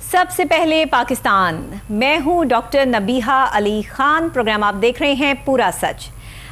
सबसे पहले पाकिस्तान, मैं हूं डॉक्टर नबीहा अली खान। प्रोग्राम आप देख रहे हैं पूरा सच।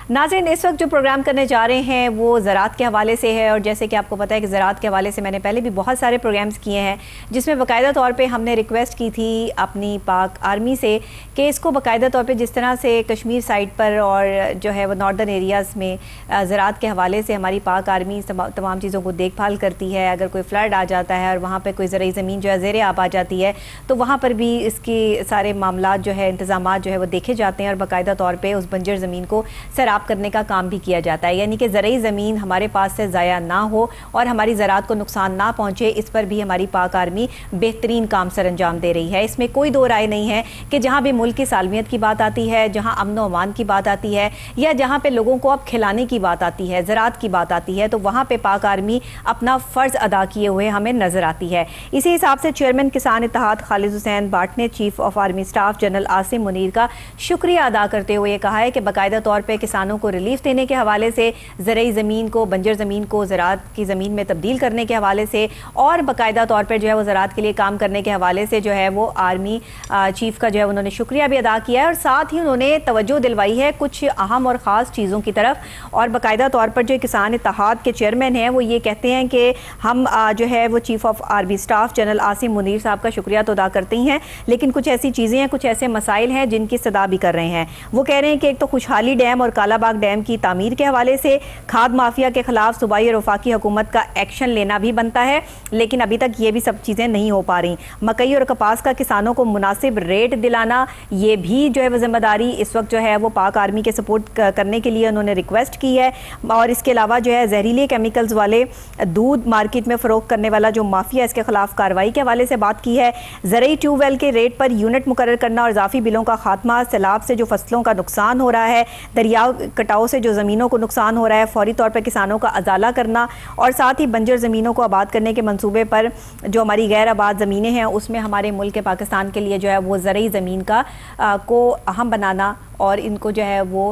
नाज़रीन, इस वक्त जो प्रोग्राम करने जा रहे हैं वो ज़राअत के हवाले से है, और जैसे कि आपको पता है कि ज़राअत के हवाले से मैंने पहले भी बहुत सारे प्रोग्राम्स किए हैं जिसमें बाकायदा तौर पे हमने रिक्वेस्ट की थी अपनी पाक आर्मी से कि इसको बाकायदा तौर पे जिस तरह से कश्मीर साइड पर और जो है वो नॉर्दर्न एरियाज़ में ज़राअत के हवाले से हमारी पाक आर्मी तमाम चीज़ों को देखभाल करती है। अगर कोई फ्लड आ जाता है और वहाँ पर कोई ज़रूरी ज़मीन जो है ज़ेरे आब आ जाती है तो वहाँ पर भी इसकी सारे मामलात जो है इंतज़ामात जो है वो देखे जाते हैं और बाकायदा तौर पर उस बंजर ज़मीन को सैराब करने का काम भी किया जाता है, यानी कि ज़रूरी ज़मीन हमारे पास से ज़ाया ना हो और हमारी ज़राअत को नुकसान ना पहुँचे, इस पर भी हमारी पाक आर्मी बेहतरीन काम सर अंजाम दे रही है। इसमें कोई दो राय नहीं है कि जहाँ भी मुल्क की सालमियत की बात आती है, जहाँ अमन व अमान की बात आती है, या जहाँ पे लोगों को अब खिलाने की बात आती है, ज़राअत की बात आती है, तो वहाँ पे पाक आर्मी अपना फ़र्ज़ अदा किए हुए हमें नज़र आती है। इसी हिसाब से चेयरमैन किसान इत्तेहाद खालिद हुसैन बाट ने chief of army staff general Asim Munir का शुक्रिया अदा करते हुए कहा है कि बाकायदा तौर पर किसानों को रिलीफ देने के हवाले से, ज़रूरी ज़मीन को, बंजर ज़मीन को ज़राअत की ज़मीन में तब्दील करने के हवाले से और बाकायदा तौर पर जो है वो ज़राअत के लिए काम करने के हवाले से जो है वो आर्मी चीफ़ का जो है उन्होंने शुक्रिया भी अदा किया है, और साथ ही उन्होंने तवज्जो दिलवाई है कुछ अहम और ख़ास चीज़ों की तरफ। और बाकायदा तौर पर जो किसान इत्तेहाद के चेयरमैन हैं वो ये कहते हैं कि हम जो है वो chief of army staff general Asim Munir साहब का शुक्रिया तो अदा करते ही हैं, लेकिन कुछ ऐसी चीज़ें हैं, कुछ ऐसे मसाइल हैं जिनकी सदा भी कर रहे हैं। वो कह रहे हैं कि एक तो खुशहाली डैम और कालाबाग डैम की तामीर के हवाले से खाद माफिया के खिलाफ सूबाई और वफाकी हुकूमत का एक्शन लेना भी बनता है, लेकिन अभी तक ये भी सब चीज़ें नहीं हो पा रही। मकई और कपास का किसानों को मुनासिब रेट दिलाना, ये भी जो है वो जिम्मेदारी इस वक्त जो है वो पाक आर्मी के सपोर्ट करने के लिए उन्होंने रिक्वेस्ट की है। और इसके अलावा जो है जहरीले केमिकल्स वाले दूध मार्केट में फ़रोख्त करने वाला जो माफिया, इसके खिलाफ कार्रवाई के हवाले से बात की है। ज़रूरी ट्यूबवेल के रेट पर यूनिट मुकर्रर करना और इजाफी बिलों का खात्मा, सैलाब से जो फसलों का नुकसान हो रहा है, दरियाओं कटाव से जो ज़मीनों को नुकसान हो रहा है, फौरी तौर पर किसानों का अजाला करना, और साथ ही बंजर ज़मीनों को आबाद करने के मंसूबे पर जो हमारी गैर आबाद ज़मीनें हैं उसमें हमारे मुल्क पाकिस्तान के लिए जो है वो ज़रूरी ज़मीन का को अहम बनाना और इनको जो है वो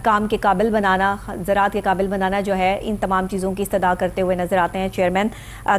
काम के काबिल बनाना, ज़राअत के काबिल बनाना जो है, इन तमाम चीज़ों की इस्तदा करते हुए नज़र आते हैं चेयरमैन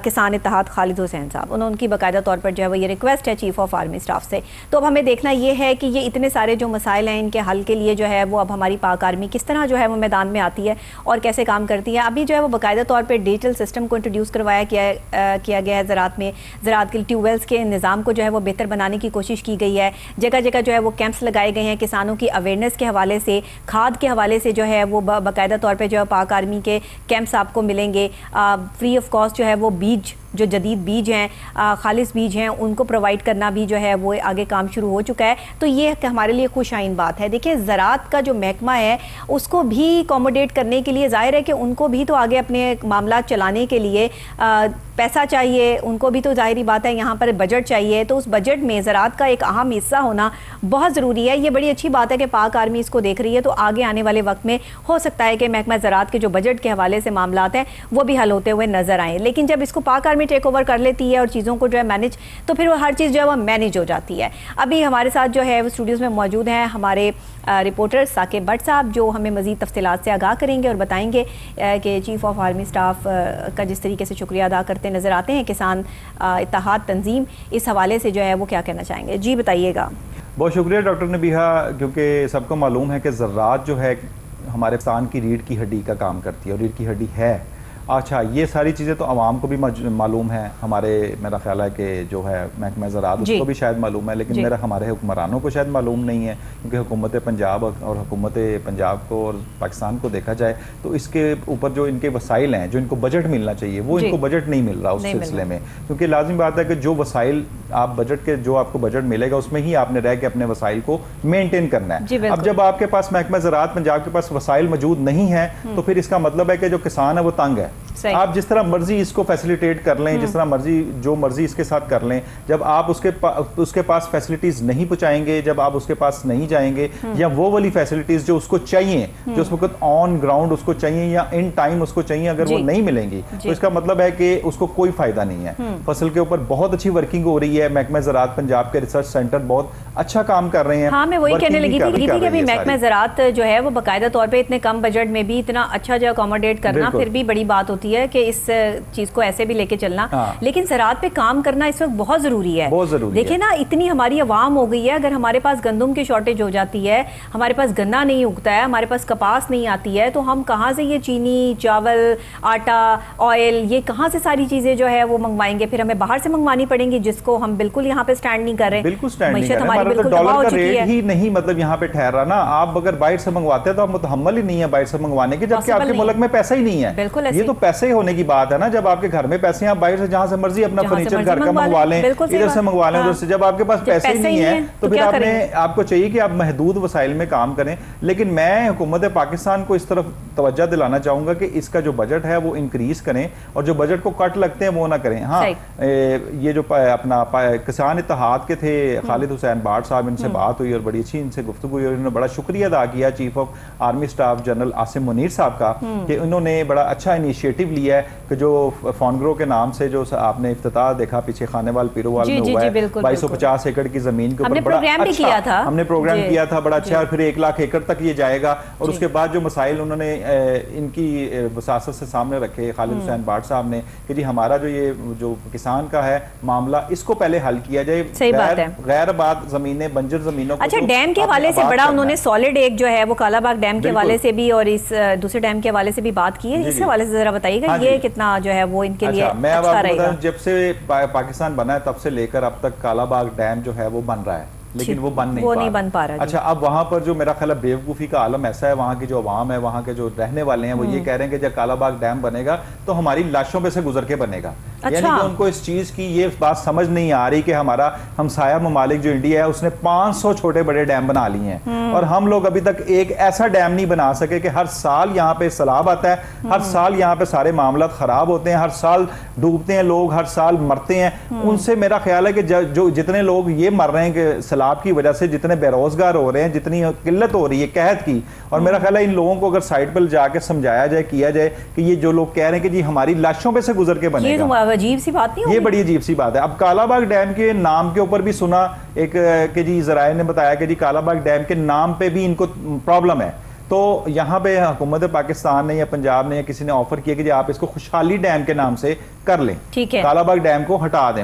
किसान इत्तेहाद खालिद हुसैन साहब। उनकी बाकायदा तौर पर जो है वो ये रिक्वेस्ट है चीफ़ ऑफ आर्मी स्टाफ से। तो अब हमें देखना ये है कि ये इतने सारे जो मसाइल हैं इनके हल के लिए जो है वो अब हमारी पाक आर्मी किस तरह जो है वो मैदान में आती है और कैसे काम करती है। अभी जो है वो बाकायदा तौर पर डिजिटल सिस्टम को इंट्रोड्यूस करवाया किया गया है ज़राअत में। ज़राअत के ट्यूबवेल्स के निज़ाम को जो है वो बेहतर बनाने की कोशिश की गई है। जगह जगह जो है वो कैंप्स लगाए गए हैं किसानों की अवेयरनेस के हवाले से, खाद के हवाले से जो है वो बाकायदा तौर पे जो है पाक आर्मी के कैंप्स आपको मिलेंगे। फ्री ऑफ कॉस्ट जो है वो बीज, जो जदीद बीज हैं, खालिस बीज हैं, उनको प्रोवाइड करना भी जो है वो आगे काम शुरू हो चुका है। तो ये हमारे लिए खुशाइन बात है। देखिए, ज़राअत का जो महकमा है उसको भी अकोमोडेट करने के लिए ज़ाहिर है कि उनको भी तो आगे अपने मामला चलाने के लिए पैसा चाहिए, उनको भी तो ज़ाहिरी बात है यहाँ पर बजट चाहिए। तो उस बजट में ज़राअत का एक अहम हिस्सा होना बहुत ज़रूरी है। ये बड़ी अच्छी बात है कि पाक आर्मी इसको देख रही है, तो आगे आने वाले वक्त में हो सकता है कि महकमा ज़राअत के जो बजट के हवाले से मामलात हैं वो भी हल होते हुए नज़र आएँ। लेकिन जब इसको पाक आर्मी टेक ओवर कर लेती है और चीज़ों को जो है मैनेज, तो फिर वो हर चीज़ जो है वो मैनेज हो जाती है। अभी हमारे साथ जो है वो स्टूडियोज़ में मौजूद हैं हमारे रिपोर्टर साकिब भट्ट साहब, जो हमें मज़ीद तफसीलात से आगाह करेंगे और बताएंगे कि चीफ़ ऑफ आर्मी स्टाफ का जिस तरीके से शुक्रिया अदा करते नज़र आते हैं किसान इत्तेहाद तंजीम, इस हवाले से जो है वो क्या कहना चाहेंगे। जी बताइएगा। बहुत शुक्रिया डॉक्टर नबीहा, क्योंकि सबको मालूम है कि ज़राअत जो है हमारे पाकिस्तान की रीढ़ की हड्डी का काम करती है और रीढ़ की हड्डी है। अच्छा, ये सारी चीज़ें तो आवाम को भी मालूम है, हमारे मेरा ख्याल है कि जो है महकमा ज़राअत उसको भी शायद मालूम है, लेकिन हमारे हुक्मरानों को शायद मालूम नहीं है, क्योंकि हुकूमत पंजाब और हुकूमत पंजाब को और पाकिस्तान को देखा जाए तो इसके ऊपर जो इनके वसाइल हैं, जो इनको बजट मिलना चाहिए, वो इनको बजट नहीं मिल रहा उस सिलसिले में। क्योंकि लाजिम बात है कि जो वसाइल आप बजट के, जो आपको बजट मिलेगा उसमें ही आपने रह के अपने वसाइल को मेनटेन करना है। अब जब आपके पास महकमा ज़राअत पंजाब के पास वसाइल मौजूद नहीं है तो फिर इसका मतलब है कि जो किसान है वो तंग है। आप जिस तरह मर्जी इसको फैसिलिटेट कर लें, जिस तरह मर्जी जो मर्जी इसके साथ कर लें, जब आप उसके पास फैसिलिटीज नहीं पहुंचाएंगे, जब आप उसके पास नहीं जाएंगे, या वो वाली फैसिलिटीज जो उसको चाहिए, जो उस वक्त ऑन ग्राउंड उसको चाहिए या इन टाइम उसको चाहिए, अगर वो नहीं मिलेंगी तो इसका मतलब है कि उसको कोई फायदा नहीं है। फसल के ऊपर बहुत अच्छी वर्किंग हो रही है। महकमा ज़राअत पंजाब के रिसर्च सेंटर बहुत अच्छा काम कर रहे हैं। हाँ, मैं वही कहने लगी थी कि अभी महकमा ज़राअत जो है वो बाकायदा तौर पर इतने कम बजट में भी इतना अच्छा जो अकोमोडेट करना फिर भी बड़ी बात होती होती है कि इस चीज़ को ऐसे भी लेके चलना, हाँ। लेकिन ज़राअत पे काम करना इस वक्त बहुत ज़रूरी है। बहुत ज़रूरी देखिए ना, इतनी हमारी आवाम हो गई है, अगर हमारे पास गंदम की शॉर्टेज हो जाती है, हमारे पास गन्ना नहीं उगता है, हमारे पास कपास नहीं आती है, तो हम कहाँ से ये चीनी, चावल, आटा, ऑयल, ये कहाँ से सारी चीज़ें जो है वो मंगवाएंगे? फिर हमें बाहर से मंगवानी पड़ेंगी, जिसको हम बिल्कुल यहाँ पे स्टैंड नहीं कर रहे। बिल्कुल स्टैंड नहीं मईशत कर रहे। हमारी हमारा तो बिल्कुल तबाह हो डॉलर का चुकी रेट है। ही नहीं मतलब यहाँ पे ठहर रहा ना। आप अगर बाहर से मंगवाते हैं तो आप मुतहम्मल ही नहीं है बाहर से मंगवाने के, जबकि Possible आपके नहीं मुल्क में पैसा ही नहीं है। बिल्कुल ये ऐसे। तो पैसे ही होने की बात है ना। जब आपके घर में पैसे हैं, आप बाहर से जहाँ से मर्जी अपना जहाँ से फर्नीचर मर्जी घर का मंगवा मंगवा लें। लें, बिल्कुल सही इधर से बात। मंगवा लें, हाँ। उधर से। जब आपके पास जब पैसे ही नहीं है तो फिर क्या करें? आपको चाहिए कि आप महदूद वसाइल में काम करें। लेकिन मैं हुकूमत पाकिस्तान को इस तरफ तवज्जो दिलाना चाहूंगा कि इसका जो बजट है वो इंक्रीज करें, और जो बजट को कट लगते हैं वो ना करें। हाँ, ये जो अपना किसान इत्तेहाद के थे खालिद हुसैन बाट साहब, इनसे बात हुई और बड़ी अच्छी इनसे गुफ्तगू हुई, और इन्होंने बड़ा शुक्रिया अदा किया chief of army staff general Asim Munir साहब का कि उन्होंने बड़ा अच्छा इनिशिएटिव लिया है कि जो फॉनग्रो के नाम से जो आपने इफ्तिताह देखा पीछे खानेवाल पीरोवाल में हुआ है, 2250 एकड़ की जमीन के ऊपर बड़ा अच्छा हमने प्रोग्राम किया था, बड़ा अच्छा। फिर 1 लाख एकड़ तक ये जाएगा। और उसके बाद जो मसाइल उन्होंने इनकी वसासत से सामने रखे खालिद हुसैन बाट साहब ने कि जी हमारा जो किसान का है मामला, इसको पहले हल किया जाए। सही बात है। गैर आबाद जमीनें, बंजर जमीनों को। अच्छा, डैम के हवाले से बड़ा उन्होंने सॉलिड एक जो है वो कालाबाग डैम के हवाले से भी और इस दूसरे डैम के हवाले से भी बात की है। इस हवाले से जरा बताइएगा ये कितना जो है वो इनके लिए मैं अब अच्छा आपको रहेगा। जब से पाकिस्तान बना है तब से लेकर अब तक कालाबाग डैम जो है वो बन रहा है, लेकिन वो नहीं बन पा रहा। अच्छा, अब वहां पर जो मेरा ख्याल है बेवकूफ़ी का आलम ऐसा है, वहां की जो अवाम है, वहां के जो रहने वाले हैं, वो ये कह रहे हैं कि जब कालाबाग डैम बनेगा तो हमारी लाशों पे से गुजर के बनेगा। अच्छा। यानी कि उनको इस चीज की ये बात समझ नहीं आ रही कि हमारा हमसाया ममालिक जो इंडिया है उसने 500 छोटे बड़े डैम बना लिए हैं, और हम लोग अभी तक एक ऐसा डैम नहीं बना सके कि हर साल यहाँ पे सैलाब आता है, हर साल यहाँ पे सारे मामला खराब होते हैं, हर साल डूबते हैं लोग, हर साल मरते हैं। उनसे मेरा ख्याल है कि जो जितने लोग ये मर रहे हैं कि सैलाब की वजह से, जितने बेरोजगार हो रहे हैं, जितनी किल्लत हो रही है कहत की, और मेरा ख्याल है इन लोगों को अगर साइड पर जाके समझाया जाए, किया जाए कि ये जो लोग कह रहे हैं कि जी हमारी लाशों पे से गुजर के बनेगा, अजीब सी बात नहीं, ये बड़ी अजीब सी बात है। अब कालाबाग डैम के नाम के ऊपर भी सुना एक कि जी ज़राए ने बताया कि जी कालाबाग डैम के नाम पे भी इनको प्रॉब्लम है। तो यहाँ पे हुकूमत पाकिस्तान ने या पंजाब ने या किसी ने ऑफर किया कि जी आप इसको खुशहाली डैम के नाम से कर लें, ठीक है, कालाबाग डैम को हटा दें,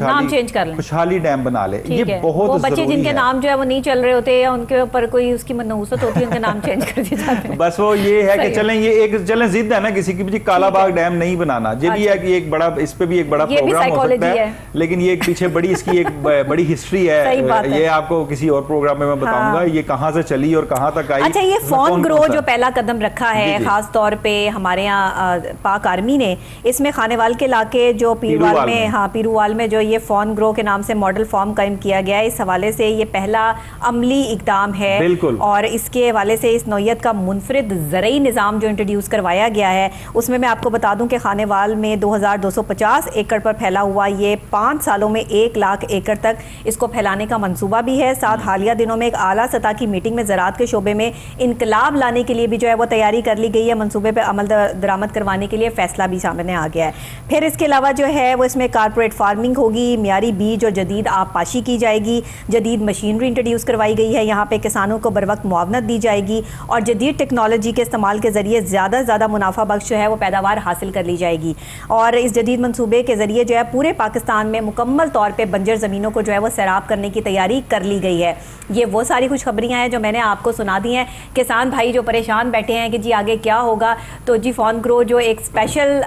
नाम चेंज कर लें, खुशहाली डैम बना ले। ये बहुत वो बच्चे जिनके नाम जो है वो नहीं चल रहे होते या उनके ऊपर कोई उसकी मनहूसत होती है, उनके नाम चेंज कर दिए जाते हैं। बस वो ये है कि चलें, ये एक चलें जिद है ना किसी की भी, कालाबाग डैम नहीं बनाना। ये भी है कि एक बड़ा, इस पे भी एक बड़ा प्रोग्राम हो सकता है, लेकिन ये पीछे बड़ी इसकी एक बड़ी हिस्ट्री है। ये आपको किसी और प्रोग्राम में मैं बताऊंगा ये कहाँ से चली और कहाँ तक आई। अच्छा, ये फॉन ग्रो जो पहला कदम रखा है खास तौर पे हमारे यहाँ पाक आर्मी ने, इसमें खानेवाल के इलाके जो पीरूवाल में, हाँ पीरूवाल में जो ये फॉन ग्रो के नाम से मॉडल फार्म कायम किया गया है, इस हवाले से ये पहला अमली इकदाम है। और इसके हवाले से इस नौयत का मुनफरिद ज़रई निज़ाम जो इंट्रोड्यूस करवाया गया है, उसमें मैं आपको बता दूं कि खानेवाल में 2250 एकड़ पर फैला हुआ, ये 5 सालों में 1 लाख एकड़ तक इसको फैलाने का मंसूबा भी है। साथ हालिया दिनों में एक आला सतह की मीटिंग में ज़राअत के शोबे में इनकलाब लाने के लिए भी जो है वो तैयारी कर ली गई है। मंसूबे पर अमल दरामद करवाने के लिए फैसला भी सामने आ गया है। फिर इसके अलावा जो है वो इसमें कारपोरेट फार्मिंग होगी, मियारी बीज और जदीद आबपाशी की जाएगी, जदीद मशीनरी इंट्रोड्यूस करवाई गई है, यहाँ पे किसानों को बर वक्त मुआवनत दी जाएगी और जदीद टेक्नोलॉजी के इस्तेमाल के ज़रिए ज़्यादा से ज़्यादा मुनाफा बख्श जो है वो पैदावार हासिल कर ली जाएगी। और इस जदीद मनसूबे के ज़रिए जो है पूरे पाकिस्तान में मुकम्मल तौर पर बंजर ज़मीनों को जो है वो सैराब करने की तैयारी कर ली गई है। ये वो सारी खुशखबरियाँ हैं जो मैंने आपको सुना दी हैं। किसान भाई जो परेशान बैठे हैं कि जी आगे क्या होगा, तो जी फॉन ग्रो जो एक स्पेशल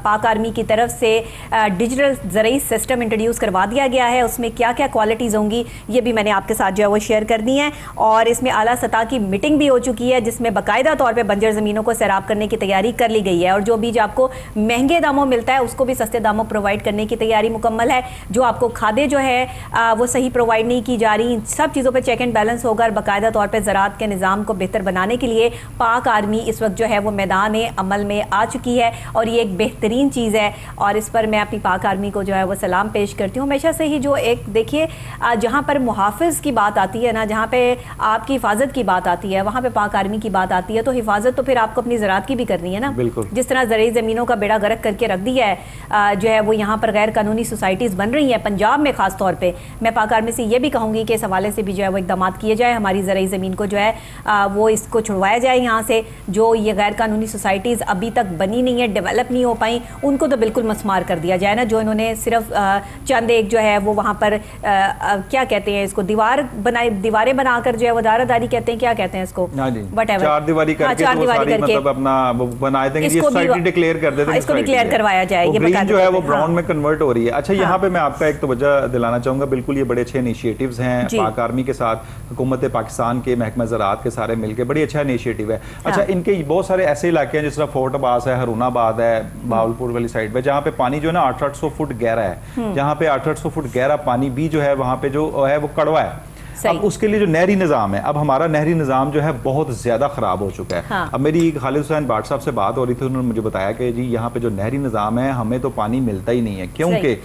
पाक आर्मी की तरफ से डिजिटल ज़रई सिस्टम इंट्रोड्यूस करवा दिया गया है, उसमें क्या क्या क्वालिटीज़ होंगी ये भी मैंने आपके साथ जो है वो शेयर कर दी हैं। और इसमें आला सतह की मीटिंग भी हो चुकी है जिसमें बाकायदा तौर पे बंजर ज़मीनों को सैराब करने की तैयारी कर ली गई है। और जो बीज आपको महंगे दामों मिलता है उसको भी सस्ते दामों प्रोवाइड करने की तैयारी मुकम्मल है। जो आपको खादें जो है वो सही प्रोवाइड नहीं की जा रही, सब चीज़ों पर चेक एंड बैलेंस होगा। और बाकायदा तौर पर ज़राअत के निज़ाम को बेहतर बनाने के लिए पाक आर्मी इस वक्त जो है वो मैदान अमल में आ चुकी है और ये एक बेहतरीन चीज़ है। और इस पर मैं अपनी पाक आर्मी को जो है वो सलाम पेश करती हूँ। हमेशा से ही जो एक देखिए जहाँ पर मुहाफ़िज़ की बात आती है ना, जहाँ पे आपकी हिफाजत की बात आती है, वहाँ पे पाक आर्मी की बात आती है, तो हिफाजत तो फिर आपको अपनी ज़राअत की भी करनी है ना। जिस तरह ज़रई ज़मीनों का बेड़ा गर्क करके रख दिया है जो है वो यहाँ पर गैर कानूनी सोसाइटीज़ बन रही हैं पंजाब में ख़ास तौर पर। मैं पाक आर्मी से ये भी कहूँगी कि इस हवाले से भी जो है वो इक़दाम किए जाए, हमारी ज़रई ज़मीन को जो है वो इसको छुड़वाया जाए यहाँ से। जो ये गैर कानूनी सोसाइटीज़ अभी तक बनी नहीं है, डेवलप नहीं हो पाई, उनको तो बिल्कुल मस्मार कर दिया जाए ना। जो इन्होंने सिर्फ चंद एक जो है वो वहाँ पर क्या कहते हैं इसको, दीवारें बनाकर जो है वो दारादारी कहते हैं, क्या कहते हैं इसको, व्हाटएवर, चार दीवारी करके मतलब अपना बनाए देंगे, ये सोसाइटी डिक्लेयर कर देते हैं, इसको डिक्लेयर करवाया जाए। ये ग्रीन जो है वो ब्राउन में कन्वर्ट हो रही है। अच्छा, यहाँ पे मैं आपका एक तो वजह दिलाना चाहूंगा, बिल्कुल ये बड़े अच्छे इनिशिएटिव्स हैं पाक आर्मी के साथ, हुकूमत पाकिस्तान के महकमा ज़राअत के सारे मिलकर, बड़ी अच्छा इनिशिएटिव है। अच्छा, इनके बहुत सारे ऐसे इलाके हैं जिस तरह फोर्ट अब्बास है, हरूनाबाद है, बावलपुर वाली साइड पे, जहाँ पे पानी जो है ना 800 फुट गहरा है, जहाँ पे 800 फुट गहरा पानी भी जो है वहाँ पे जो है वो कड़वा है। अब उसके लिए जो नहरी निज़ाम है, अब हमारा नहरी निज़ाम जो है बहुत ज़्यादा ख़राब हो चुका है। हाँ। अब मेरी खालिद हुसैन बाट साहब से बात हो रही थी, उन्होंने मुझे बताया कि जी यहाँ पे जो नहरी निज़ाम है हमें तो पानी मिलता ही नहीं है, क्योंकि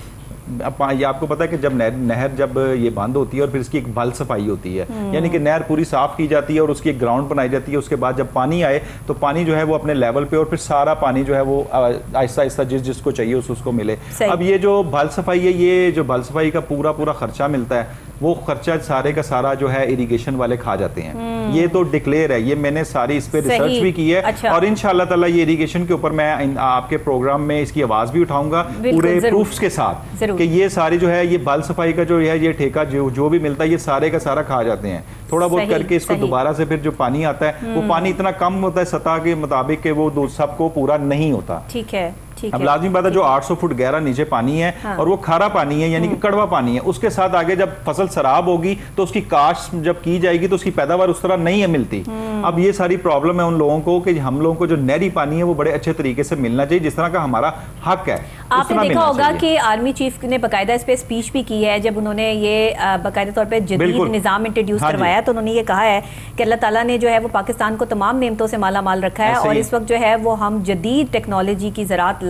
ये आपको पता है कि जब नहर जब ये बंद होती है और फिर इसकी एक बल सफाई होती है, यानी कि नहर पूरी साफ की जाती है और उसकी एक ग्राउंड बनाई जाती है, उसके बाद जब पानी आए तो पानी जो है वो अपने लेवल पे, और फिर सारा पानी जो है वो आहिस्ता आहिस्ता जिसको चाहिए उसको मिले। अब ये जो बल सफाई है, ये जो बल सफाई का पूरा खर्चा मिलता है, वो खर्चा सारे का सारा जो है इरिगेशन वाले खा जाते हैं। ये तो डिक्लेयर है, ये मैंने सारी इस पे रिसर्च भी की है। अच्छा। और इंशाल्लाह ताला ये इरिगेशन के ऊपर मैं आपके प्रोग्राम में इसकी आवाज भी उठाऊंगा पूरे प्रूफ्स के साथ कि ये सारी जो है ये बाल सफाई का जो है ये ठेका जो भी मिलता है ये सारे का सारा खा जाते हैं। थोड़ा बहुत करके इसको दोबारा से फिर जो पानी आता है वो पानी इतना कम होता है सतह के मुताबिक कि वो सबको पूरा नहीं होता। ठीक है। अब लाजमी बात है जो 800 फुट गहरा नीचे पानी है, हाँ। और वो खारा पानी है, यानी कि कड़वा पानी है, उसके साथ आगे जब फसल सराब होगी तो उसकी काश्त जब की जाएगी तो उसकी पैदावार उस तरह नहीं है मिलती। अब ये सारी प्रॉब्लम है उन लोगों को कि हम लोगों को जो नहरी पानी है वो बड़े अच्छे तरीके से मिलना चाहिए, जिस तरह का हमारा हक है। आपने देखा होगा कि आर्मी चीफ ने बाकायदा इस पे स्पीच भी की है, जब उन्होंने ये बाकायदा तौर पे जदीद निज़ाम इंट्रोड्यूस करवाया तो उन्होंने ये कहा है कि अल्लाह ताला ने जो है वो पाकिस्तान को तमाम नेमतों से माला माल रखा है, और इस वक्त जो है वो हम जदीद टेक्नोलॉजी की ज़राअत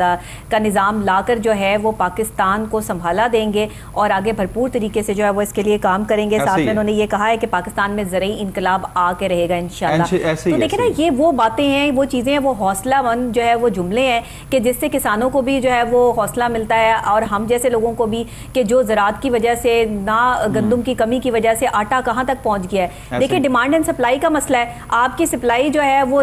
का निज़ाम लाकर जो है वो पाकिस्तान को संभाला देंगे और आगे भरपूर तरीके से जो है वो इसके लिए काम करेंगे। साथ में उन्होंने ये कहा है कि पाकिस्तान में ज़रई इनकलाब आके रहेगा इंशाल्लाह। तो देखिए ना, ये वो बातें हैं, वो चीज़ें हैं, वो हौसलामंद जो है वो जुमले हैं कि जिससे किसानों को भी जो है वो हौसला मिलता है, और हम जैसे लोगों को भी कि जो ज़राअत की वजह से ना गंदम की कमी की वजह से आटा कहाँ तक पहुँच गया है। देखिए, डिमांड एंड सप्लाई का मसला है, आपकी सप्लाई जो है वो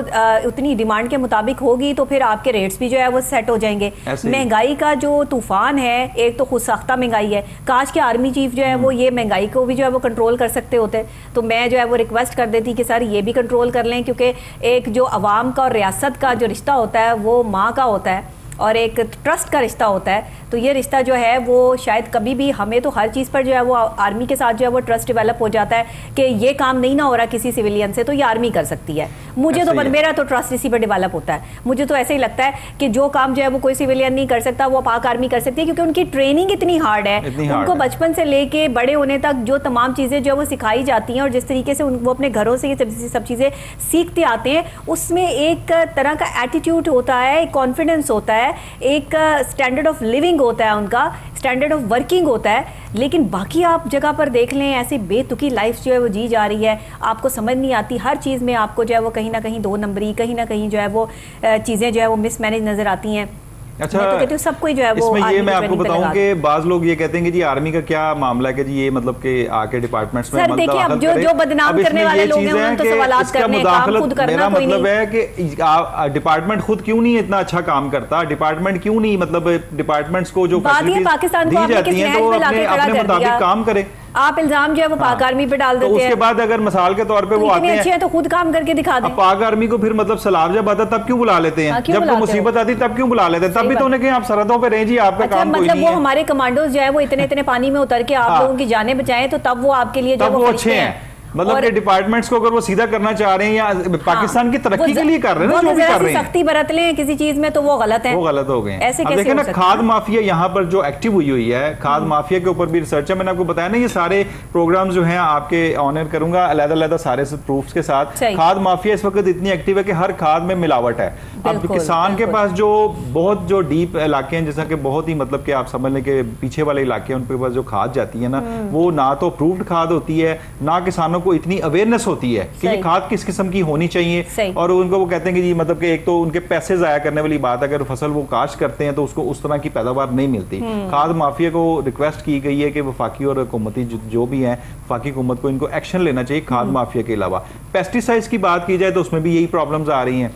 उतनी डिमांड के मुताबिक होगी तो फिर आपके रेट्स भी जो है वो सेट हो जाएंगे। महंगाई का जो तूफान है, एक तो खुद साख्ता महंगाई है, काश के आर्मी चीफ जो है वो ये महंगाई को भी जो है वो कंट्रोल कर सकते होते, तो मैं जो है वो रिक्वेस्ट कर देती कि सर ये भी कंट्रोल कर लें, क्योंकि एक जो अवाम का और रियासत का जो रिश्ता होता है वो माँ का होता है और एक ट्रस्ट का रिश्ता होता है। तो ये रिश्ता जो है वो शायद कभी भी, हमें तो हर चीज़ पर जो है वो आर्मी के साथ जो है वो ट्रस्ट डेवलप हो जाता है कि ये काम नहीं ना हो रहा किसी सिविलियन से तो ये आर्मी कर सकती है। मुझे तो मेरा तो ट्रस्ट इसी पर डेवलप होता है। मुझे तो ऐसे ही लगता है कि जो काम जो है वो कोई सिविलियन नहीं कर सकता वो पाक आर्मी कर सकती है, क्योंकि उनकी ट्रेनिंग इतनी हार्ड है, उनको बचपन से लेके बड़े होने तक जो तमाम चीज़ें जो है वो सिखाई जाती हैं और जिस तरीके से वो अपने घरों से ये सब चीज़ें सीखते आते हैं, उसमें एक तरह का एटीट्यूड होता है, एक कॉन्फिडेंस होता है, एक स्टैंडर्ड ऑफ लिविंग होता है, उनका स्टैंडर्ड ऑफ वर्किंग होता है। लेकिन बाकी आप जगह पर देख लें, ऐसी बेतुकी लाइफ जो है वो जी जा रही है, आपको समझ नहीं आती, हर चीज़ में आपको जो है वो कहीं ना कहीं दो नंबरी, कहीं ना कहीं जो है वो चीज़ें जो है वो मिसमैनेज नज़र आती हैं। अच्छा, मैं तो कहती हूँ सब कोई जो है वो इसमें ये मैं आपको बताऊं कि बाज लोग ये कहते हैं कि जी आर्मी का क्या मामला है कि जी ये मतलब कि आके डिपार्टमेंट्स में देखिए, अब जो बदनाम करने वाले लोग हैं उन तो सवालात करने, काम खुद करना कोई नहीं। मतलब है कि डिपार्टमेंट खुद क्यों नहीं इतना अच्छा काम करता, डिपार्टमेंट क्यों नहीं, मतलब डिपार्टमेंट्स को जो पाकिस्तान को दी जाती हैं तो अपने मुताबिक काम करे। आप इल्जाम जो है वो पाक आर्मी पे डाल देते हैं। उसके बाद अगर मिसाल के तौर पे वो आते हैं तो खुद काम करके दिखा दें। पाक आर्मी को फिर मतलब सलाब जब आता तब क्यों बुला लेते हैं, जब कोई मुसीबत आती तब क्यों बुला लेते हैं, तब भी तो उन्हें आप सरहदों पे रहें जी, आपका काम कोई नहीं है। वो हमारे कमांडोज जो है वो इतने पानी में उतर के आप लोगों की जानें बचाएं तो तब वो आपके लिए जो वो अच्छे हैं। मतलब कि डिपार्टमेंट्स को अगर वो सीधा करना चाह रहे हैं या पाकिस्तान की तरक्की के लिए कर रहे हैं ना, जो भी कर रहे हैं, सख्ती बरत लें किसी चीज में तो वो गलत है, वो गलत हो गए। ऐसे कैसे देखें ना, खाद माफिया यहाँ पर जो एक्टिव हुई है, खाद माफिया के ऊपर भी रिसर्च है, मैंने आपको बताया ना, ये सारे प्रोग्राम जो हैं आपके ऑनर करूंगा अलग-अलग सारे प्रूफ्स के साथ। खाद माफिया इस वक्त इतनी एक्टिव है कि हर खाद में मिलावट है। अब किसान के पास जो बहुत जो डीप इलाके हैं, जैसा कि बहुत ही मतलब कि आप समझ लें कि पीछे वाले इलाके हैं, उनके पास जो खाद जाती है ना, वो ना तो अप्रूव्ड खाद होती है, ना किसानों को इतनी अवेयरनेस होती है कि ये खाद किस किस्म की होनी चाहिए, और उनको वो कहते हैं कि जी मतलब कि एक तो उनके पैसे ज़ाया करने वाली बात, अगर फसल वो काश्त करते हैं तो उसको उस तरह की पैदावार नहीं मिलती। खाद माफिया को रिक्वेस्ट की गई है कि वफाकी और हुकूमती जो भी हैं, वफाकी हुकूमत को इनको एक्शन लेना चाहिए खाद माफिया के अलावा। पेस्टिसाइड्स की बात की जाए तो उसमें भी यही प्रॉब्लम्स आ रही हैं।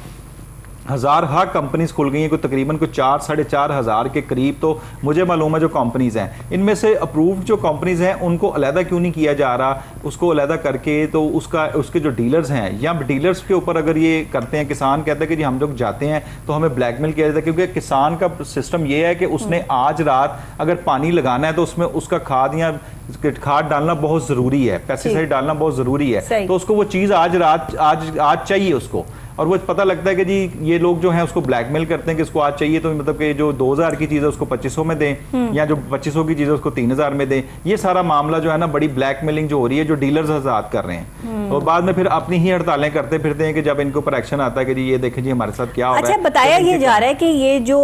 हज़ार कंपनीज खुल गई हैं, कोई तकरीबन को 4-4.5 के करीब तो मुझे मालूम है जो कंपनीज हैं। इनमें से अप्रूव्ड जो कंपनीज हैं उनको अलहदा क्यों नहीं किया जा रहा, उसको अलहदा करके तो उसके जो डीलर्स हैं या डीलर्स के ऊपर अगर ये करते हैं, किसान कहता है कि जी हम लोग जाते हैं तो हमें ब्लैकमेल किया जाता है, क्योंकि किसान का सिस्टम ये है कि उसने आज रात अगर पानी लगाना है तो उसमें उसका खाद डालना बहुत ज़रूरी है, पेस्टिसाइड डालना बहुत ज़रूरी है, तो उसको वो चीज़ आज चाहिए उसको, और वो पता लगता है कि जी ये लोग जो हैं उसको ब्लैकमेल करते हैं कि इसको आज चाहिए, तो मतलब कि जो 2000 की चीज़ है उसको 2500 में दें, या जो 2500 की चीज़ है उसको 3000 में दें। ये सारा मामला जो है ना बड़ी ब्लैकमेलिंग जो हो रही है, जो डीलर्स आजाद कर रहे हैं, और बाद में फिर अपनी ही हड़तालें करते फिरते हैं कि जब इनके ऊपर एक्शन आता है कि जी ये देखें जी हमारे साथ क्या हो रहा है। अच्छा, बताया ये जा रहा है कि ये जो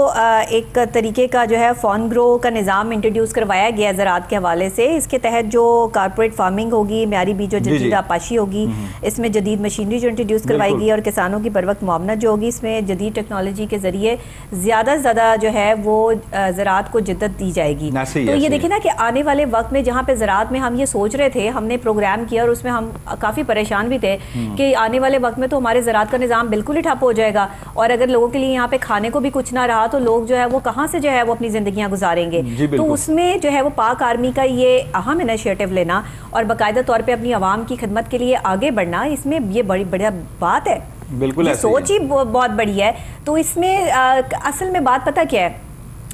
एक तरीके का जो है फॉर्म ग्रो का निज़ाम इंट्रोड्यूस करवाया गया ज़राअत के हवाले से, इसके तहत जो कारपोरेट फार्मिंग होगी, म्यारी बीज और जदीद आपाशी होगी, इसमें जदीद मशीनरी जो इंट्रोड्यूस करवाई गई और किसानों की बर वक्त मुआवनत जो होगी, इसमें जदीद टेक्नोलॉजी के जरिए ज़्यादा से ज़्यादा जो है वो ज़राअत को जिद्दत दी जाएगी। तो ये देखिए ना कि आने वाले वक्त में जहाँ पे ज़राअत में हम ये सोच रहे थे, हमने प्रोग्राम किया और उसमें हम काफ़ी परेशान भी थे कि आने वाले वक्त में तो हमारे ज़राअत का निज़ाम बिल्कुल ही ठप हो जाएगा, और अगर लोगों के लिए यहाँ पे खाने को भी कुछ ना रहा तो लोग जो है वो कहाँ से जो है वो अपनी ज़िंदगियाँ गुजारेंगे। तो उसमें जो है वो पाक आर्मी का ये अहम इनिशिएटिव लेना और बाकायदा तौर पर अपनी आवाम की खिदमत के लिए आगे बढ़ना, इसमें ये बड़ी बढ़िया बात है। बिल्कुल ये सोच ही बहुत बड़ी है। तो इसमें असल में बात पता क्या है,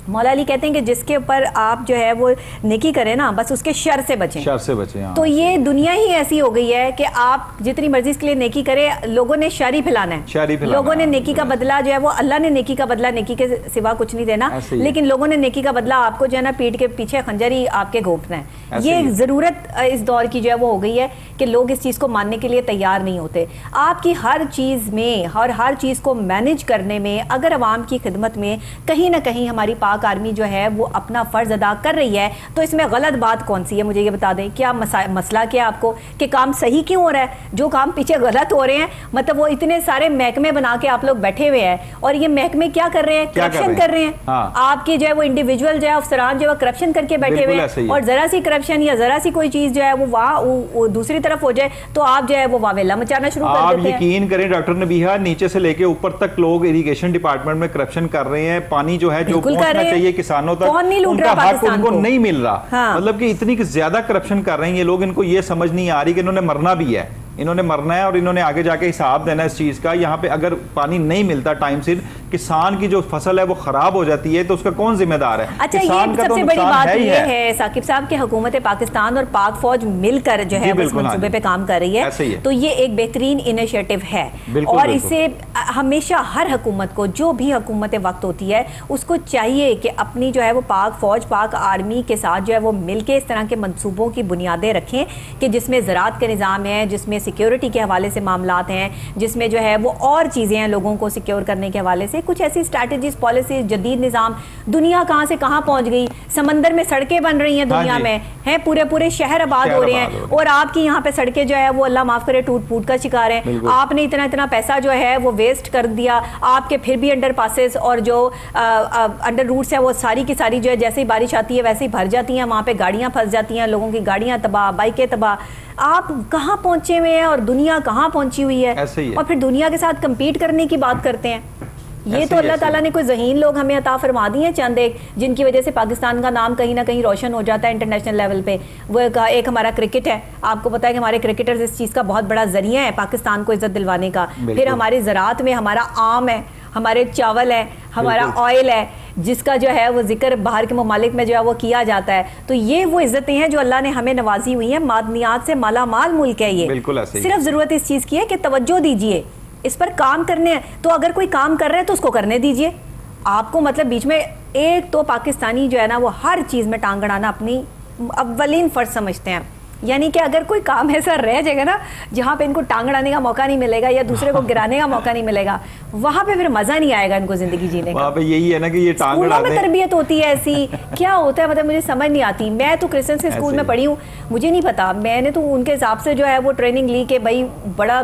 मौला अली कहते हैं कि जिसके ऊपर आप जो है वो नेकी करें ना, बस उसके शर से बचें। हाँ। तो ये दुनिया ही ऐसी हो गई है कि आप जितनी मर्जी इसके लिए नेकी करें, लोगों ने शर ही फैलाना है। लोगों ने नेकी का बदला जो है वो, अल्लाह ने नेकी का बदला नेकी के सिवा कुछ नहीं देना, लेकिन लोगों ने नेकी का बदला आपको जो है ना पीठ के पीछे खंजर ही आपके घोंपना है। ये ज़रूरत इस दौर की जो है वो हो गई है कि लोग इस चीज़ को मानने के लिए तैयार नहीं होते। आपकी हर चीज़ में और हर चीज़ को मैनेज करने में अगर अवाम की खिदमत में कहीं ना कहीं हमारी पाक आर्मी जो है वो अपना फ़र्ज़ अदा कर रही है, तो इसमें गलत बात कौन सी है? मुझे ये बता दें, क्या मसला क्या आपको कि काम सही क्यों हो रहा है? जो काम पीछे गलत हो रहे हैं, मतलब वो इतने सारे महकमे बना के आप लोग बैठे हुए हैं, और ये महकमे क्या कर रहे हैं? करप्शन कर रहे हैं। हाँ। आपके जो है वो इंडिविजुअल जो है अफसरान जो है करप्शन करके बैठे हुए हैं, और ज़रा सी करप्शन या ज़रा सी कोई चीज़ जो है वो वहाँ दूसरी तरफ हो जाए तो आप जो है वो वावेला मचाना शुरू कर देते हैं। आप यकीन करें डॉक्टर नबीहा, नीचे से लेके ऊपर तक लोग इरिगेशन डिपार्टमेंट में करप्शन कर रहे हैं। पानी जो है जो पहुंचना चाहिए किसानों तक, उनका हक उनको नहीं मिल रहा। हाँ। मतलब कि इतनी ज्यादा करप्शन कर रहे हैं ये लोग, इनको ये समझ नहीं आ रही कि इन्होंने मरना भी है, इन्होंने मरना है, और इन्होंने आगे जाके हिसाब देना है इस चीज़ का। यहाँ पे अगर पानी नहीं मिलता टाइम से, किसान की जो फसल है वो खराब हो जाती है, तो उसका कौन जिम्मेदार है? अच्छा, ये सबसे बड़ी बात ये है साकिब साहब कि हुकूमत पाकिस्तान और पाक फौज मिलकर जो है इस मंसूबे पे काम कर रही है, तो ये एक बेहतरीन इनिशिएटिव है, और इससे हमेशा हर हुकूमत को, जो भी हुकूमत वक्त होती है, उसको चाहिए कि अपनी जो है वो पाक फौज, पाक आर्मी के साथ जो है वो मिलकर इस तरह के मंसूबों की बुनियादें रखें कि जिसमें ज़राअत का निज़ाम है, जिसमें सिक्योरिटी के हवाले से मामलात हैं, जिसमें जो है वो और चीज़ें हैं लोगों को सिक्योर करने के हवाले से, कुछ ऐसी स्ट्रैटेजीज, पॉलिसीज, जदीद निज़ाम। दुनिया कहाँ से कहाँ पहुँच गई, समंदर में सड़कें बन रही हैं दुनिया में, हैं पूरे शहर आबाद हो रहे हैं, और आपकी यहाँ पे सड़कें जो है वो अल्लाह माफ़ करे टूट फूट का शिकार है। आपने इतना पैसा जो है वो वेस्ट कर दिया, आपके फिर भी अंडर पासेस और जो अंडर रूट्स है वो सारी की सारी जो है जैसे ही बारिश आती है वैसे ही भर जाती हैं, वहाँ पे गाड़ियाँ फंस जाती हैं, लोगों की गाड़ियाँ तबाह, बाइकें तबाह। आप कहाँ पहुंचे हुए हैं और दुनिया कहाँ पहुंची हुई है, और फिर दुनिया के साथ कम्पीट करने की बात करते हैं। ये तो अल्लाह ताला ने कोई ज़हीन लोग हमें अता फरमा दिए हैं चंद एक, जिनकी वजह से पाकिस्तान का नाम कहीं ना कहीं रोशन हो जाता है इंटरनेशनल लेवल पे। वो एक हमारा क्रिकेट है, आपको पता है कि हमारे क्रिकेटर्स इस चीज़ का बहुत बड़ा जरिया है पाकिस्तान को इज्जत दिलवाने का। फिर हमारी ज़राअत में हमारा आम है, हमारे चावल है, हमारा ऑयल है, जिसका जो है वो जिक्र बाहर के ममालिक में जो है वो किया जाता है। तो ये वो इज्जतें हैं जो अल्लाह ने हमें नवाजी हुई हैं, मादनियात से माला माल मुल्क है ये। सिर्फ ज़रूरत इस चीज़ की है कि तवज्जो दीजिए, इस पर काम करने हैं। तो अगर कोई काम कर रहा है तो उसको करने दीजिए। आपको मतलब बीच में एक तो पाकिस्तानी जो है ना वो हर चीज़ में टांग अड़ाना अपनी अव्वलीन फ़र्ज समझते हैं, यानी कि अगर कोई काम ऐसा रह जाएगा ना जहाँ पे इनको टांग अड़ाने का मौका नहीं मिलेगा या दूसरे को गिराने का मौका नहीं मिलेगा, वहाँ पे फिर मजा नहीं आएगा इनको जिंदगी जीने का। वहाँ पे यही है ना कि ये टांग अड़ाने में तरबियत होती है ऐसी, क्या होता है मतलब मुझे समझ नहीं आती। मैं तो क्रिश्चियन के स्कूल में पढ़ी हूँ, मुझे नहीं पता, मैंने तो उनके हिसाब से जो है वो ट्रेनिंग ली कि भाई बड़ा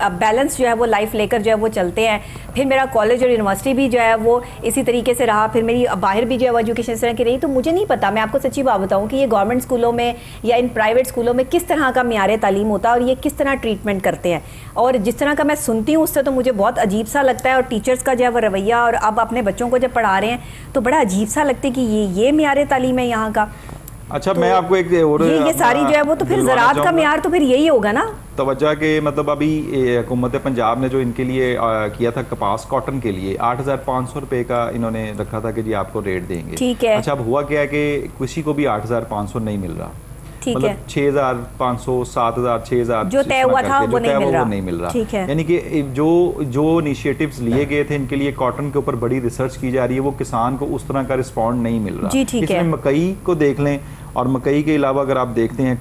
बैलेंस जो है वो लाइफ लेकर जो है वो चलते हैं। फिर मेरा कॉलेज और यूनिवर्सिटी भी जो है वो इसी तरीके से रहा, फिर मेरी बाहर भी जो है वो एजुकेशन इस तरह की रही। तो मुझे नहीं पता, मैं आपको सच्ची बात बताऊं कि ये गवर्नमेंट स्कूलों में या इन प्राइवेट स्कूलों में किस तरह का मियार तालीम होता है और ये किस तरह ट्रीटमेंट करते हैं। और जिस तरह का मैं सुनती हूँ उससे तो मुझे बहुत अजीब सा लगता है। और टीचर्स का जो है वो रवैया, और अब अपने बच्चों को जब पढ़ा रहे हैं तो बड़ा अजीब सा लगता है कि ये मियार तालीम है यहाँ का। अच्छा, तो मैं आपको एक और ये सारी जो है वो तो फिर ज़राअत का मियार तो फिर यही होगा ना। तवज्जो के मतलब अभी हुकूमत पंजाब ने जो इनके लिए किया था कपास कॉटन के लिए 8,500 रुपए का इन्होंने रखा था कि जी आपको रेट देंगे। ठीक है। अच्छा, अब हुआ क्या है कि किसी को भी 8,500 नहीं मिल रहा। ठीक है। मतलब 6,500, 7,000, 6,000 जो तय हुआ था वो नहीं मिल रहा। ठीक है। यानी कि जो इनिशिएटिव्स लिए गए थे इनके लिए कॉटन के ऊपर बड़ी रिसर्च की जा रही है, वो किसान को उस तरह का रिस्पॉन्ड नहीं मिल रहा। इसमें मकई को देख लें, और मकई के अलावा अगर आप देखते हैं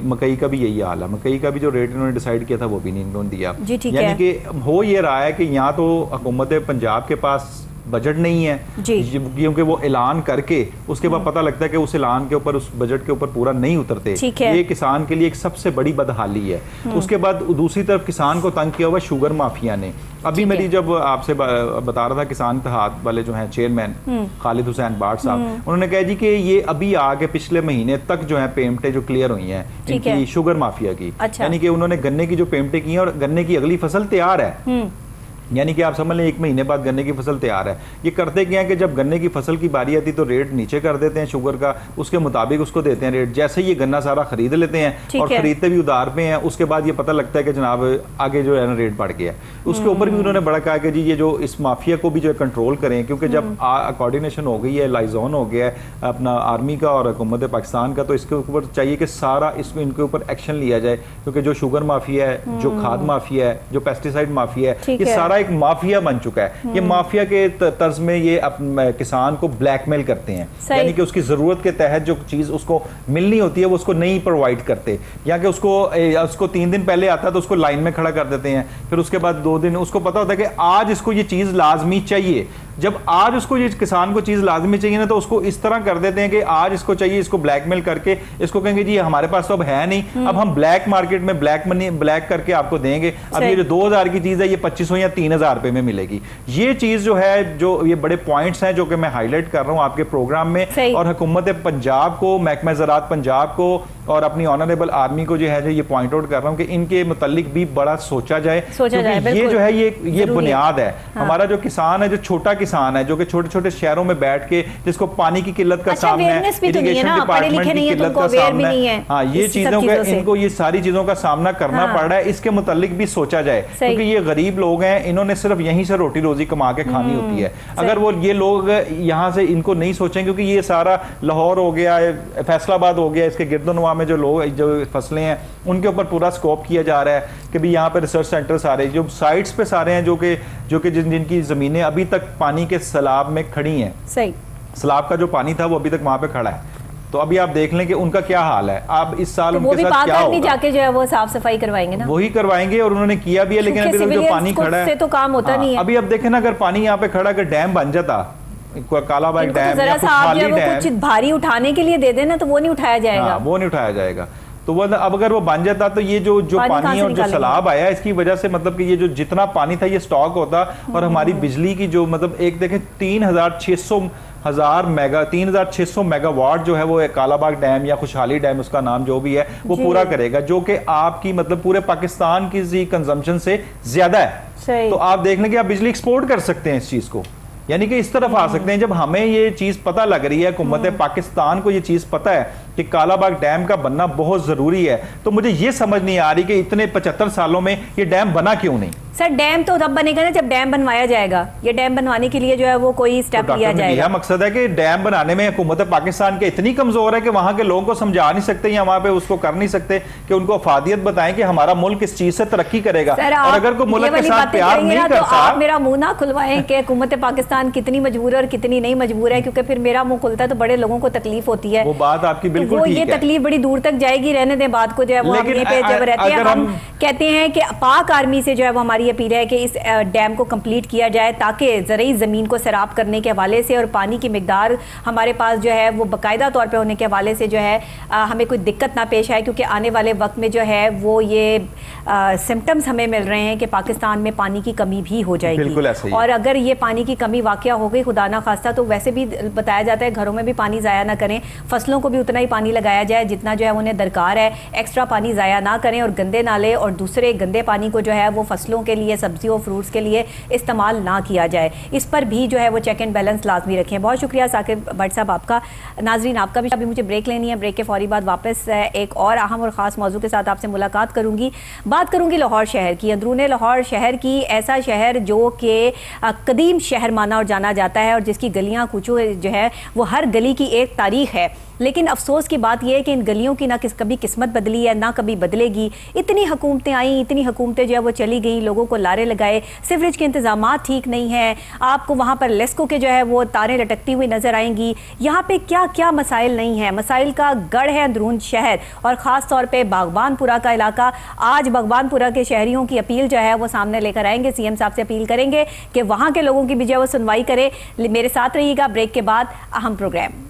मकई का भी यही हाल है। मकई का भी जो रेट इन्होंने डिसाइड किया था वो भी नहीं इन्होंने दिया। यानी कि हो ये रहा है कि यहाँ तो हुकूमत पंजाब के पास बजट नहीं है, क्योंकि वो ऐलान करके उसके बाद पता लगता है कि उस ऐलान के ऊपर, उस बजट के ऊपर पूरा नहीं उतरते। ये किसान के लिए एक सबसे बड़ी बदहाली है। उसके बाद दूसरी तरफ किसान को तंग किया हुआ शुगर माफिया ने। अभी मेरी जब आपसे बता रहा था किसान इत्तेहाद वाले जो हैं चेयरमैन खालिद हुसैन बाट साहब, उन्होंने कहा जी कि ये अभी आगे पिछले महीने तक जो है पेमेंटें जो क्लियर हुई हैं इनकी शुगर माफिया की। यानी कि उन्होंने गन्ने की जो पेमेंटें की हैं और गन्ने की अगली फसल तैयार है। यानी कि आप समझ लें 1 महीने बाद गन्ने की फसल तैयार है। ये करते क्या है कि जब गन्ने की फसल की बारी आती तो रेट नीचे कर देते हैं शुगर का, उसके मुताबिक उसको देते हैं रेट। जैसे ही ये गन्ना सारा खरीद लेते हैं और खरीदते भी उधार पे हैं, उसके बाद ये पता लगता है कि जनाब आगे जो है ना रेट बढ़ गया। उसके ऊपर भी उन्होंने बड़ा कहा कि जी ये जो इस माफिया को भी जो है कंट्रोल करें, क्योंकि जब कोऑर्डिनेशन हो गई है, लाइजोन हो गया है अपना आर्मी का और हुकूमत पाकिस्तान का, तो इसके ऊपर चाहिए कि सारा इसमें इनके ऊपर एक्शन लिया जाए। क्योंकि जो शुगर माफिया है, जो खाद माफिया है, जो पेस्टिसाइड माफिया है, ये सारा एक माफिया बन चुका है। ये माफिया के तर्ज में ये किसान को ब्लैकमेल करते हैं। यानी कि उसकी जरूरत के तहत जो चीज उसको मिलनी होती है वो उसको नहीं प्रोवाइड करते, या कि उसको 3 दिन पहले आता है तो उसको लाइन में खड़ा कर देते हैं। फिर उसके बाद 2 दिन उसको पता होता है कि आज इसको ये चीज लाजमी चाहिए। जब आज उसको ये किसान को चीज लाजमी चाहिए ना, तो उसको इस तरह कर देते हैं कि आज इसको चाहिए, इसको ब्लैकमेल करके इसको कहेंगे जी हमारे पास तो अब है नहीं, अब हम ब्लैक मार्केट में ब्लैक मनी ब्लैक करके आपको देंगे। अब ये जो 2,000 की चीज है ये 2,500 या 3,000 रुपए में मिलेगी। ये चीज जो है, जो ये बड़े पॉइंट्स हैं जो कि मैं हाईलाइट कर रहा हूं आपके प्रोग्राम में, और हुकूमत पंजाब को, महकमा ज़राअत पंजाब को और अपनी ऑनरेबल आर्मी को जो है जो ये पॉइंट आउट कर रहा हूं कि इनके मुतालिक भी बड़ा सोचा जाए। ये जो है ये बुनियाद है। हमारा जो किसान है, जो छोटा किसान है, जो कि छोटे छोटे शहरों में बैठ के जिसको पानी की किल्लत का सामना है, इरिगेशन डिपार्टमेंट की किल्लत का सामना है, हाँ ये चीजों का इनको ये सारी चीजों का सामना करना पड़ रहा है। इसके मुतालिक भी सोचा जाए, क्योंकि ये गरीब लोग हैं, इन्होंने सिर्फ यहीं से रोटी रोजी कमा के खानी होती है। अगर वो ये लोग यहाँ से इनको नहीं सोचें, क्योंकि ये सारा लाहौर हो गया, फैसलाबाद हो गया, इसके गिरदोनवा में जो लोग जो फसलें हैं उनके ऊपर पूरा स्कोप किया जा रहा है कि भी यहाँ पे रिसर्च सेंटर सारे जो साइट्स पे सारे हैं, जो कि जिनकी जमीनें अभी तक पानी के सैलाब में खड़ी हैं। सही, सैलाब का जो पानी था वो अभी तक वहां पे खड़ा है। तो अभी आप देख लें कि उनका क्या हाल है। आप इस साल तो उनके साथ क्या होगा, जाके जो है वो साफ सफाई करवाएंगे ना, वही करवाएंगे और उन्होंने किया भी है। लेकिन अभी तक जो पानी खड़ा है तो काम होता नहीं है। अभी अब देखें ना, अगर पानी यहाँ पे खड़ा, अगर डैम बन जाता, कालाबाग डैम या खुशहाली डैम, कुछ भारी उठाने के लिए दे देना तो वो नहीं उठाया जाएगा, वो नहीं उठाया जाएगा। तो वो अब अगर वो बन जाता तो ये जो पानी और जो सैलाब आया इसकी वजह से मतलब कि ये जो जितना पानी था ये स्टॉक होता, और हमारी बिजली की जो मतलब एक देखें 3,600 मेगावाट जो है वो कालाबाग डैम या खुशहाली डैम, उसका नाम जो भी है, वो पूरा करेगा, जो कि आपकी मतलब पूरे पाकिस्तान की कंजम्पशन से ज्यादा है। तो आप देख लें कि आप बिजली एक्सपोर्ट कर सकते हैं इस चीज को, यानी कि इस तरफ आ सकते हैं। जब हमें ये चीज पता लग रही है, हुकूमत पाकिस्तान को ये चीज पता है कि कालाबाग डैम का बनना बहुत जरूरी है, तो मुझे ये समझ नहीं आ रही कि इतने 75 सालों में ये डैम बना क्यों नहीं। सर डैम तो तब बनेगा ना जब डैम बनवाया जाएगा। ये डैम बनवाने के लिए जो है वो कोई स्टेप लिया जाएगा। यह मकसद है कि डैम बनाने में हुकूमत पाकिस्तान के इतनी कमजोर है कि वहां के लोगों को समझा नहीं सकते या वहां पे उसको कर नहीं सकते कि उनको अफादियत बताएं कि हमारा मुल्क इस चीज से तरक्की करेगा। और अगर कोई मुल्क के साथ प्यार नहीं करता, तो आप मेरा मुंह ना खुलवाएं कि हुकूमत पाकिस्तान कितनी मजबूर है और कितनी नहीं मजबूर है, क्योंकि फिर मेरा मुंह खुलता है तो बड़े लोगों को तकलीफ होती है। वो बात आपकी बिल्कुल ठीक है। ये तकलीफ बड़ी दूर तक जाएगी, रहने दें बात को। जो है वो हम यहीं पे जब रहते हैं हम कहते हैं कि पाक आर्मी से जो है वो हमारी अपील है कि इस डैम को कंप्लीट किया जाए ताकि ज़रूरी ज़मीन को सैराब करने के हवाले से और पानी की मिकदार हमारे पास जो है वो बाकायदा तौर पे होने के हवाले से जो है हमें कोई दिक्कत ना पेश आए, क्योंकि आने वाले वक्त में जो है वो ये सिम्टम्स हमें मिल रहे हैं कि पाकिस्तान में पानी की कमी भी हो जाएगी। और अगर ये पानी की कमी वाक़या हो गई खुदा ना खास्ता, तो वैसे भी बताया जाता है घरों में भी पानी ज़ाया ना करें, फसलों को भी उतना ही पानी लगाया जाए जितना जो है उन्हें दरकार है, एक्स्ट्रा पानी ज़ाया ना करें और गंदे नाले और दूसरे गंदे पानी को जो है वो फसलों के लिए, सब्जियों फ्रूट्स के लिए इस्तेमाल ना किया जाए। इस पर भी जो है वो चेक एंड बैलेंस लाजमी रखें। बहुत शुक्रिया साकिब भट्ट साहब आपका। नाजरीन आपका भी। अभी मुझे ब्रेक लेनी है, ब्रेक के फौरी बाद वापस एक और अहम और ख़ास मौजू के साथ आपसे मुलाकात करूंगी। बात करूंगी लाहौर शहर की, अंदरून लाहौर शहर की, ऐसा शहर जो कि कदीम शहर माना और जाना जाता है और जिसकी गलियाँ कूचों जो है वो हर गली की एक तारीख है। लेकिन अफसोस की बात यह है कि इन गलियों की ना कभी किस्मत बदली है ना कभी बदलेगी। इतनी हुकूमतें आई, इतनी हुकूमतें जो है वो चली गई, लोगों को लारे लगाए, सीवरेज के इंतजाम ठीक नहीं है, आपको वहाँ पर लेस्को के जो है वो तारें लटकती हुई नजर आएंगी। यहाँ पे क्या क्या मसाइल नहीं है, मसाइल का गढ़ है अंदरून शहर और ख़ास तौर पर बागबानपुरा का इलाका। आज बागबानपुरा के शहरियों की अपील जो है वो सामने लेकर आएंगे, सीएम साहब से अपील करेंगे कि वहाँ के लोगों की भी जो है वो सुनवाई करे। मेरे साथ रहिएगा, ब्रेक के बाद अहम प्रोग्राम।